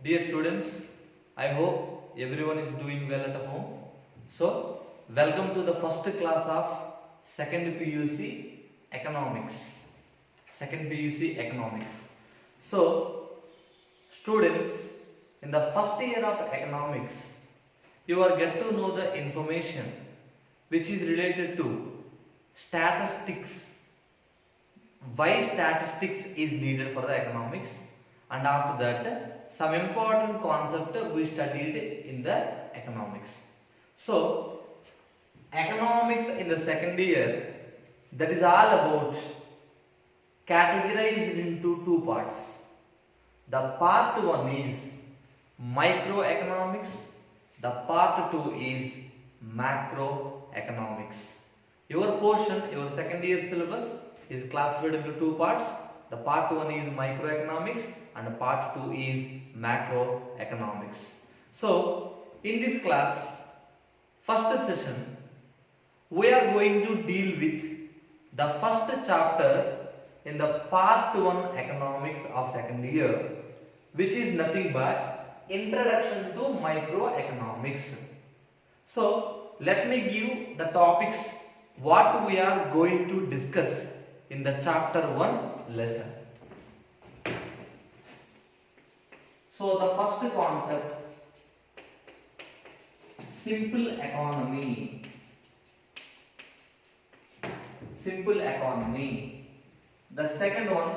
Dear students, I hope everyone is doing well at home. So, welcome to the first class of second PUC Economics. Second PUC Economics. So, students, in the first year of economics, you are get to know the information which is related to statistics, why statistics is needed for the economics, and after that some important concept we studied in the economics. So economics in the second year, that is all about categorized into two parts. The part 1 is microeconomics, the part 2 is macroeconomics. Your portion, your second year syllabus is classified into two parts. The part 1 is microeconomics and part 2 is macroeconomics. So, in this class, first session, we are going to deal with the first chapter in the part 1 economics of second year, which is nothing but introduction to microeconomics. So, let me give the topics what we are going to discuss in the chapter 1 lesson. So the first concept, simple economy. Simple economy. The second one,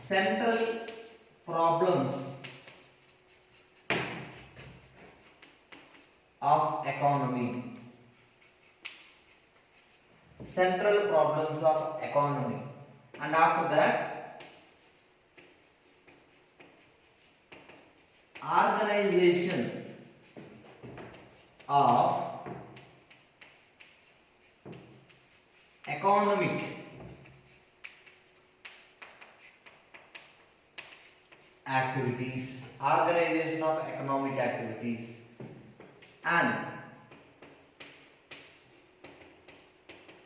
central problems of economy. Central problems of economy. And after that, organization of economic activities. Organization of economic activities. And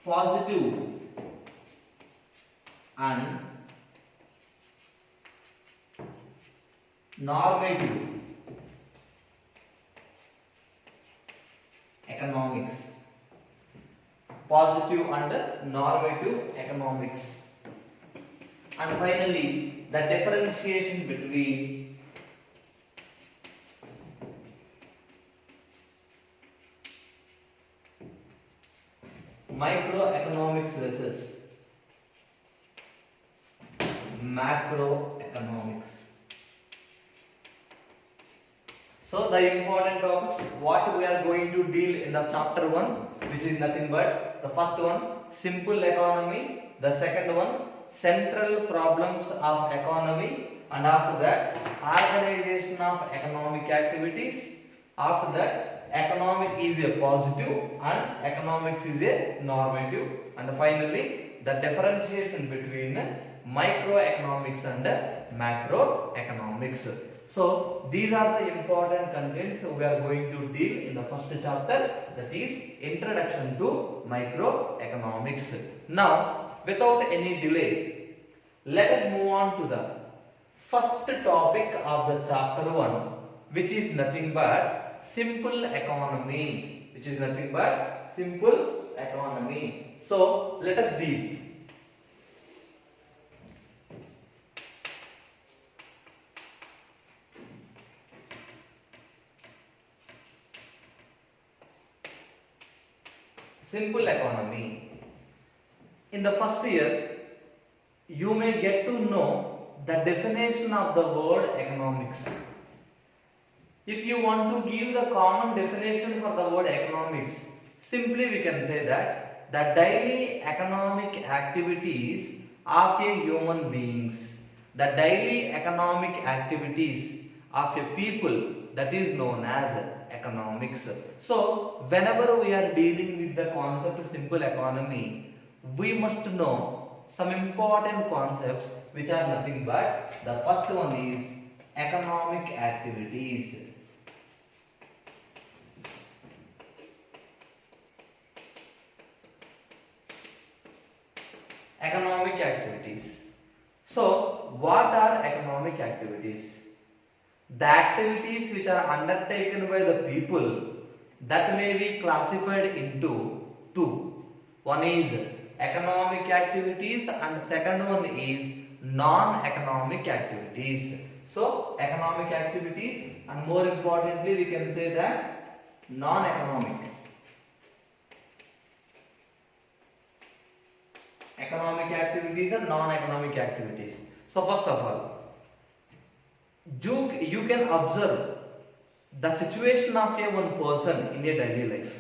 positive and normative economics. Positive and normative economics. And finally, the differentiation between microeconomics versus macroeconomics. So the important topics what we are going to deal in the chapter 1, which is nothing but the first one, simple economy, the second one, central problems of economy, and after that organization of economic activities. After that, economic is a positive and economics is a normative, and finally the differentiation between microeconomics and macroeconomics. So these are the important contents we are going to deal in the first chapter, that is introduction to microeconomics. Now without any delay, let us move on to the first topic of the chapter 1, which is nothing but simple economy. Which is nothing but simple economy. So let us deal. Simple economy. In the first year, you may get to know the definition of the word economics. If you want to give the common definition for the word economics, simply we can say that the daily economic activities of a human beings, the daily economic activities of a people, that is known as economics. So whenever we are dealing with the concept of simple economy, we must know some important concepts which are nothing but the first one is economic activities. Economic activities. So what are economic activities? The activities which are undertaken by the people that may be classified into two. One is economic activities and second one is non-economic activities. So economic activities and more importantly we can say that non-economic. Economic activities and non-economic activities. So first of all, you can observe the situation of a one person in a daily life.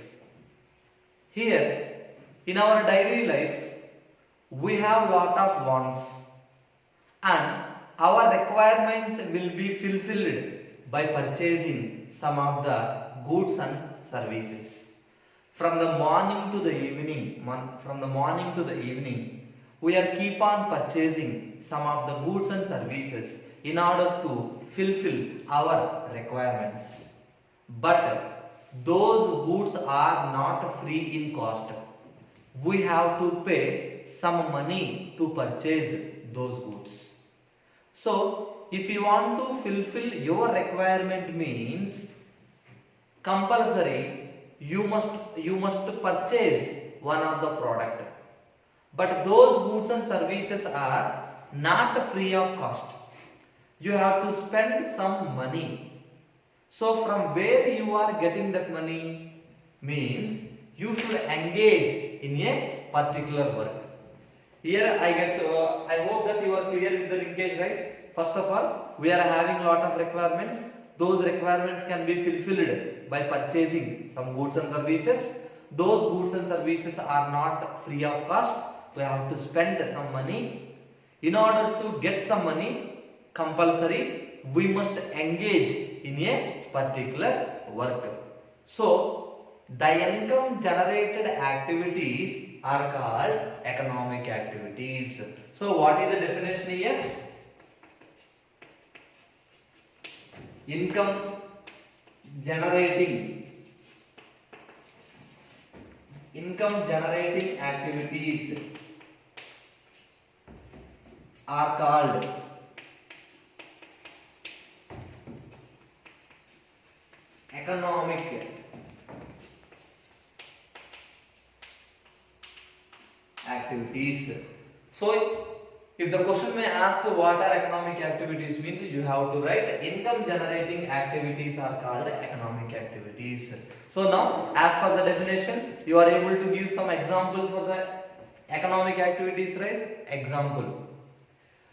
Here, in our daily life, we have lot of wants and our requirements will be fulfilled by purchasing some of the goods and services. From the morning to the evening, we are keep on purchasing some of the goods and services in order to fulfill our requirements. But those goods are not free in cost. We have to pay some money to purchase those goods. So, if you want to fulfill your requirement means compulsory you must purchase one of the product. But those goods and services are not free of cost. You have to spend some money. So from where you are getting that money means you should engage in a particular work. Here I hope that you are clear with the linkage, right? First of all, we are having lot of requirements. Those requirements can be fulfilled by purchasing some goods and services. Those goods and services are not free of cost. We have to spend some money. In order to get some money, compulsory, we must engage in a particular work. So, the income generated activities are called economic activities. So, what is the definition here? Income generating activities are called economic activities. So if the question may ask what are economic activities means you have to write income generating activities are called economic activities. So now as per the definition you are able to give some examples for the economic activities, right? Example.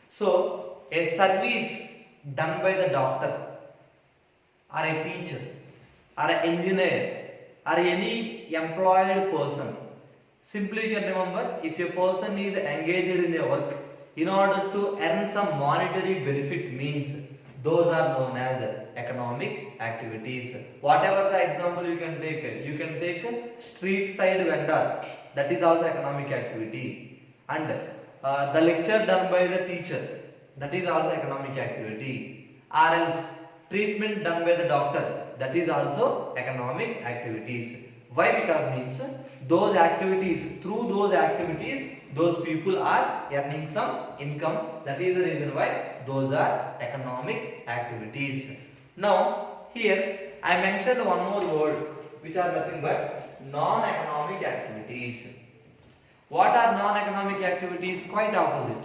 So a service done by the doctor or a teacher or an engineer or any employed person. Simply you can remember if a person is engaged in a work in order to earn some monetary benefit means those are known as economic activities. Whatever the example you can take street side vendor, that is also economic activity, and the lecture done by the teacher, that is also economic activity, or else treatment done by the doctor, that is also economic activities. Why? Because means those activities, through those activities those people are earning some income. That is the reason why those are economic activities. Now here I mentioned one more word which are nothing but non-economic activities. What are non-economic activities? Quite opposite.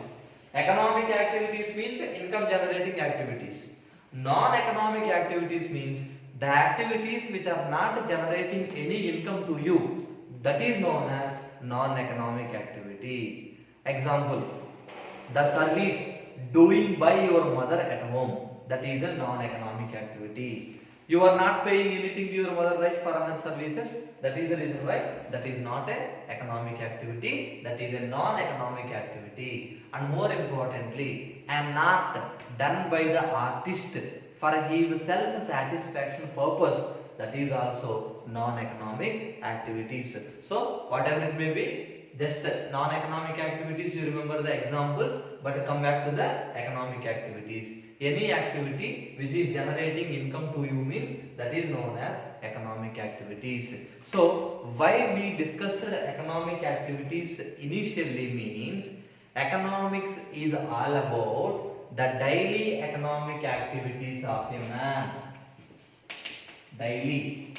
Economic activities means income generating activities. Non-economic activities means the activities which are not generating any income to you, that is known as non-economic activity. Example, the service doing by your mother at home, that is a non-economic activity. You are not paying anything to your mother, right, for her services. That is the reason why that is not an economic activity, that is a non-economic activity. And more importantly, an art done by the artist for his self-satisfaction purpose, that is also non-economic activities. So whatever it may be, just non-economic activities you remember the examples, but come back to the economic activities. Any activity which is generating income to you means that is known as economic activities. So why we discussed economic activities initially means Economics is all about the daily economic activities of a man. Daily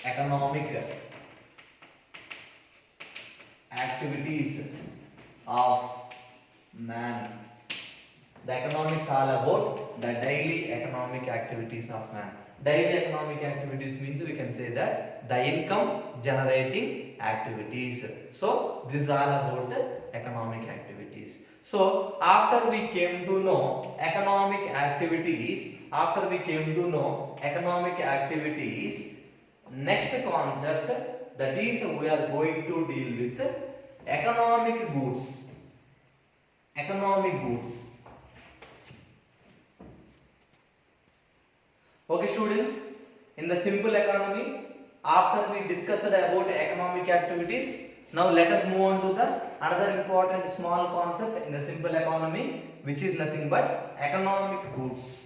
economic activities of man. The economics all about the daily economic activities of man. Daily economic activities means we can say that the income generating activities. So this is all about economic activities. So after we came to know economic activities, next concept, that is we are going to deal with economic goods. Economic goods. Okay students, in the simple economy, after we discussed about economic activities, now let us move on to the another important small concept in the simple economy, which is nothing but economic goods.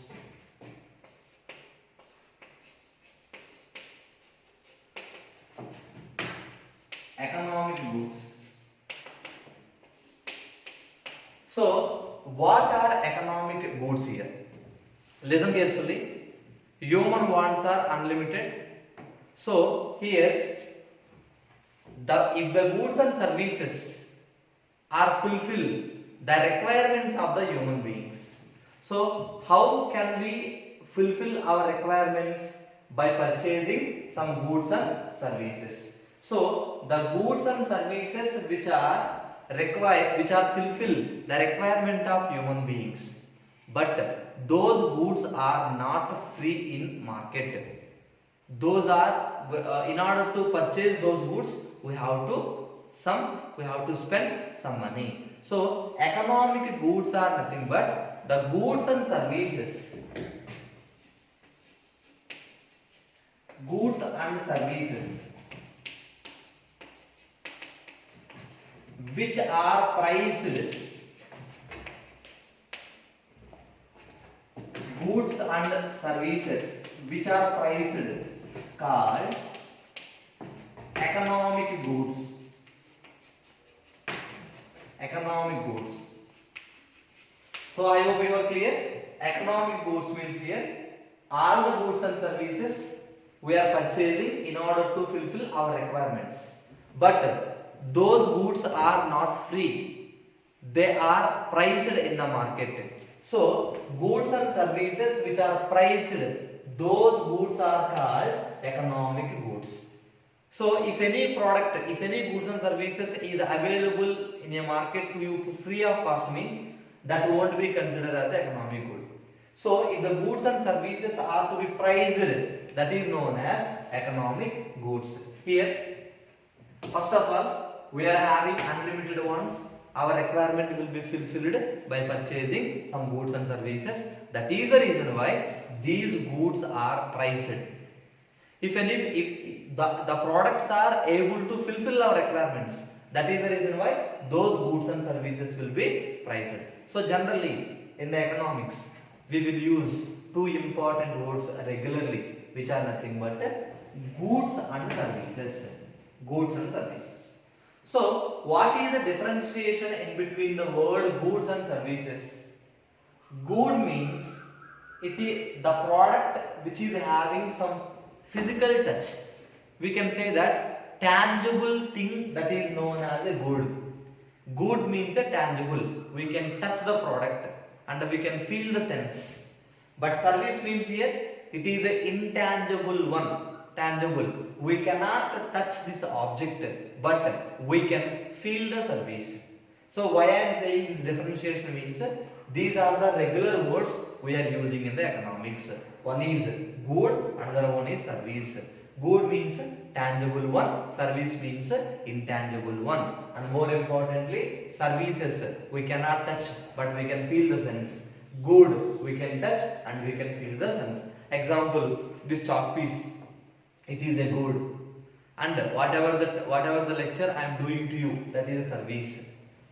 Economic goods. So what are economic goods here? Listen carefully. Human wants are unlimited. So here, if the goods and services are fulfill the requirements of the human beings. So how can we fulfill our requirements? By purchasing some goods and services. So the goods and services which are fulfill the requirement of human beings. But those goods are not free in market. Those are in order to purchase those goods, we have to spend some money. So economic goods are nothing but the goods and services. Goods and services which are priced. Goods and services which are priced called economic goods. Economic goods. So I hope you are clear. Economic goods means here all the goods and services we are purchasing in order to fulfill our requirements. But those goods are not free. They are priced in the market. So goods and services which are priced, those goods are called economic goods. So if any goods and services is available in a market to you free of cost, means that won't be considered as an economic good. So if the goods and services are to be priced, that is known as economic goods. Here, first of all, we are having unlimited ones. Our requirement will be fulfilled by purchasing some goods and services. That is the reason why these goods are priced. If the products are able to fulfill our requirements, that is the reason why those goods and services will be priced. So generally in the economics, we will use two important words regularly, which are nothing but goods and services. Goods and services. So what is the differentiation in between the word goods and services? Good means it is the product which is having some physical touch. We can say that tangible thing, that is known as a good. Good means a tangible. We can touch the product and we can feel the sense. But service means here it is an intangible one. Tangible. We cannot touch this object, but we can feel the service. So why I am saying this differentiation means these are the regular words we are using in the economics. One is good, another one is service. Good means tangible one, service means intangible one. And more importantly, services we cannot touch but we can feel the sense. Good we can touch and we can feel the sense. Example, this chalk piece, it is a good, and whatever the lecture I am doing to you, that is a service,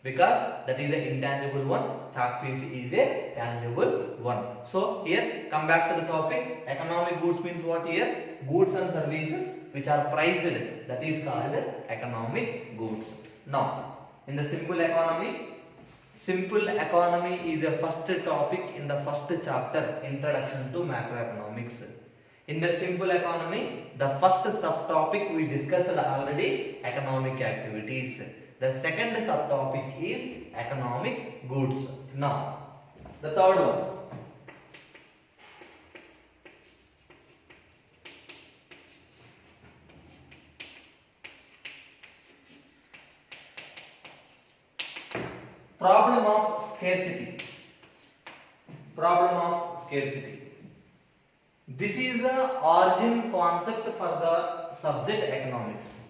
because that is the intangible one. Chalk piece is a tangible one. So here come back to the topic. Economic goods means what here? Goods and services which are priced, that is called economic goods. Now, in the simple economy is the first topic in the first chapter, Introduction to Macroeconomics. In the simple economy, the first subtopic we discussed already, economic activities. The second subtopic is economic goods. Now, the third one. Problem of scarcity. Problem of scarcity. This is the origin concept for the subject economics.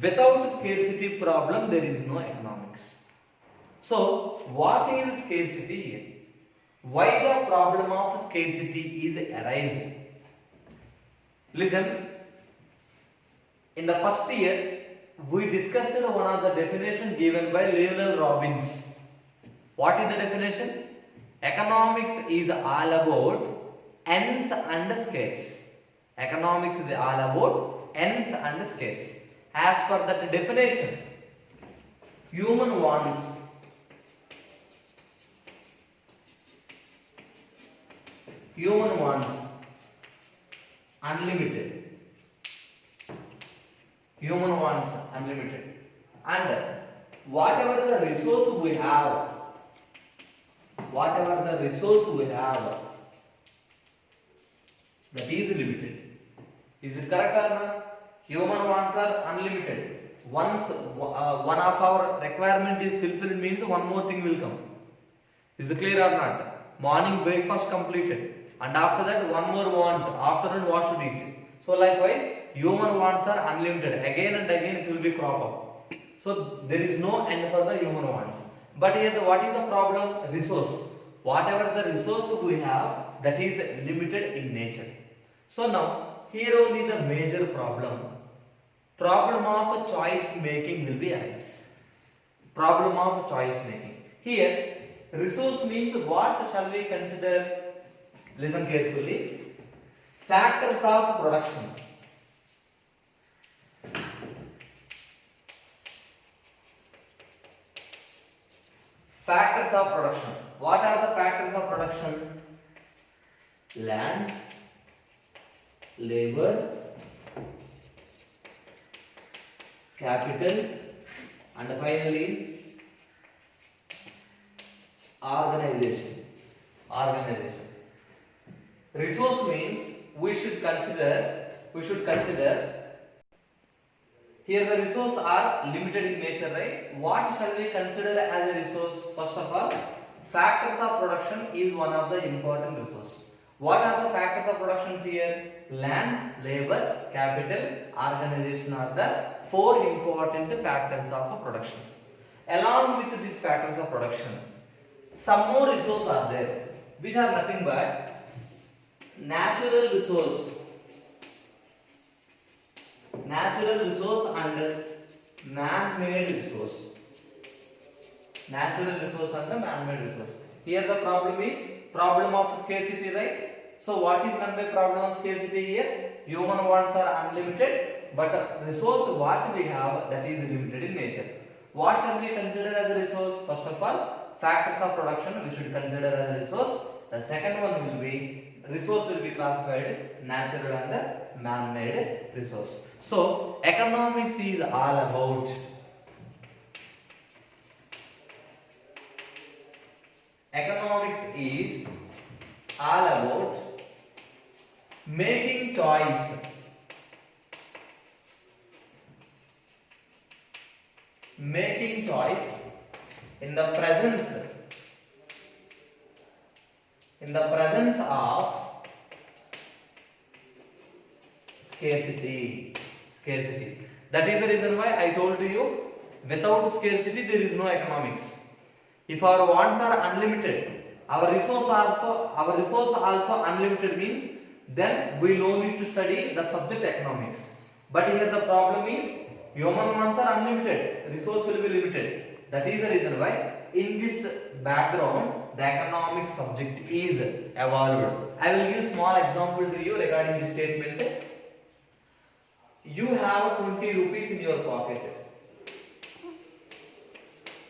Without scarcity problem, there is no economics. So, what is scarcity here? Why the problem of scarcity is arising? Listen, in the first year, we discussed one of the definition given by Lionel Robbins. What is the definition? Economics is all about ends and scarce. Economics is all about ends and scarce. As per that definition, human wants unlimited. Human wants unlimited, and whatever the resource we have, that is limited. Is it correct or not? Human wants are unlimited. Once one of our requirement is fulfilled means one more thing will come. Is it clear or not? Morning breakfast completed, and after that one more want. Afternoon what should eat? So likewise, human wants are unlimited. Again and again it will be crop up. So there is no end for the human wants. But here what is the problem? Resource. Whatever the resource we have, that is limited in nature. So now here only the major problem. Problem of choice making will be arise. Problem of choice making. Here resource means what shall we consider? Listen carefully. Factors of production. Factors of production. What are the factors of production? Land, labor, capital, and finally organization. Resource means we should consider here the resources are limited in nature, right? What shall we consider as a resource? First of all, factors of production is one of the important resources. What are the factors of production here? Land, labor, capital, organization are the four important factors of production. Along with these factors of production, some more resources are there, which are nothing but natural resource and man-made resource. Here the problem is problem of scarcity, right? So what is meant by problem of scarcity here? Human wants are unlimited, but resource what we have, that is limited in nature. What shall we consider as a resource? First of all, factors of production we should consider as a resource. The second one will be resource will be classified natural and man-made resource. So economics is all about making choice in the presence of scarcity. That is the reason why I told you, without scarcity there is no economics. If our wants are unlimited, our resource also unlimited means, then we no need to study the subject economics. But here the problem is human wants are unlimited, resource will be limited. That is the reason why in this background the economic subject is evolved. I will give small example to you regarding this statement. You have 20 rupees in your pocket.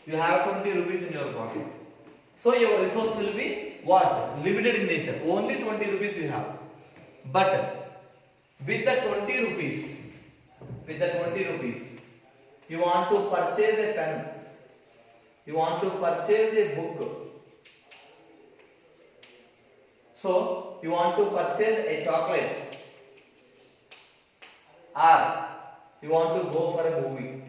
You have 20 rupees in your pocket. So your resource will be what? Limited in nature. Only 20 rupees you have. But with the 20 rupees, you want to purchase a pen, you want to purchase a book, so you want to purchase a chocolate, or you want to go for a movie.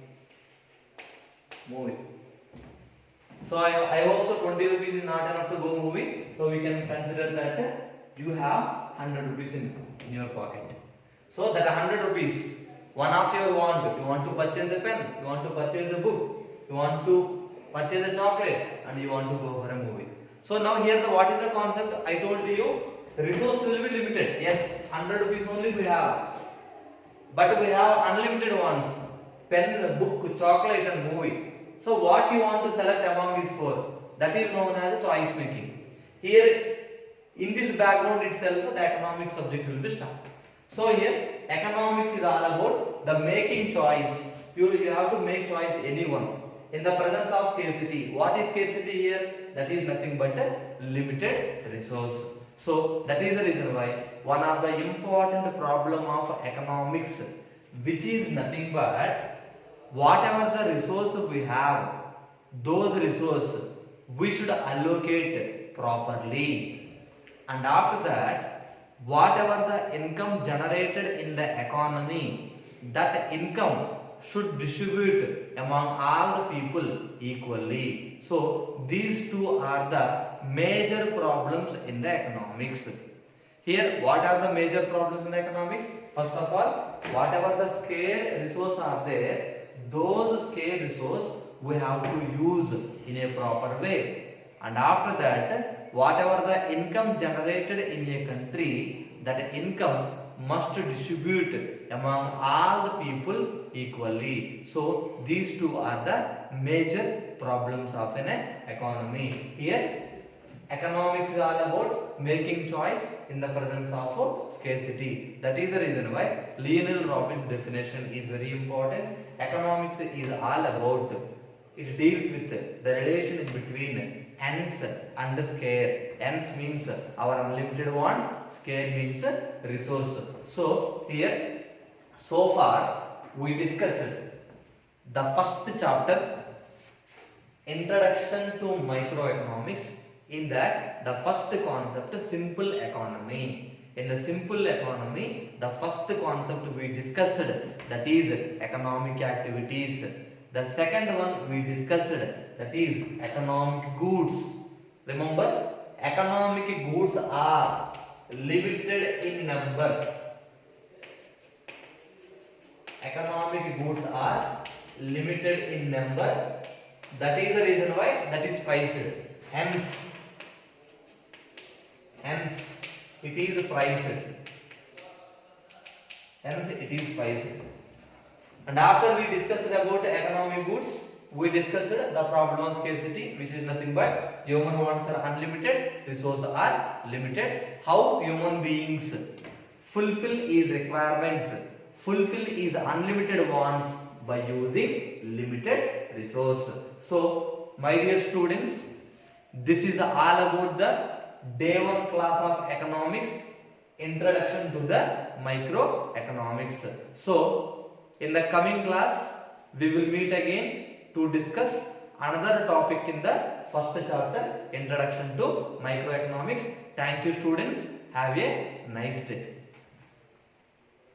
So I hope so 20 rupees is not enough to go movie. So we can consider that you have 100 rupees in your pocket. So that 100 rupees, one of your want, you want to purchase a pen, you want to purchase a book, you want to purchase a chocolate, and you want to go for a movie. So now here what is the concept? I told you resource will be limited. Yes, 100 rupees only we have. But we have unlimited ones. Pen, book, chocolate and movie. So what you want to select among these four? That is known as choice making. Here in this background itself the economics subject will be started. So here economics is all about the making choice. You have to make choice anyone. In the presence of scarcity. What is scarcity here? That is nothing but a limited resource. So that is the reason why one of the important problem of economics, which is nothing but whatever the resource we have, those resources we should allocate properly. And after that, whatever the income generated in the economy, that income should distribute among all the people equally. So these two are the major problems in the economics. Here, what are the major problems in the economics? First of all, whatever the scarce resources are there, those scarce resources we have to use in a proper way. And after that, whatever the income generated in a country, that income must distribute among all the people equally. So these two are the major problems of an economy. Here economics is all about making choice in the presence of scarcity. That is the reason why Lionel Robbins' definition is very important. Economics is all about, it deals with the relation between ends and scare. Ends means our unlimited wants, scare means resource. So here, so far we discussed the first chapter, Introduction to Microeconomics. In that, the first concept, simple economy. In the simple economy, the first concept we discussed, that is economic activities. The second one we discussed, that is economic goods. Remember, economic goods are limited in number. Economic goods are limited in number. That is the reason why that is priced. Hence it is priced. And after we discussed about economic goods, we discussed the problem of scarcity, which is nothing but human wants are unlimited, resources are limited. How human beings fulfill his requirements, fulfill his unlimited wants by using limited resource. So my dear students, this is all about the day 1 class of economics, introduction to the microeconomics. So in the coming class we will meet again to discuss another topic in the first chapter, introduction to microeconomics. Thank you students, have a nice day.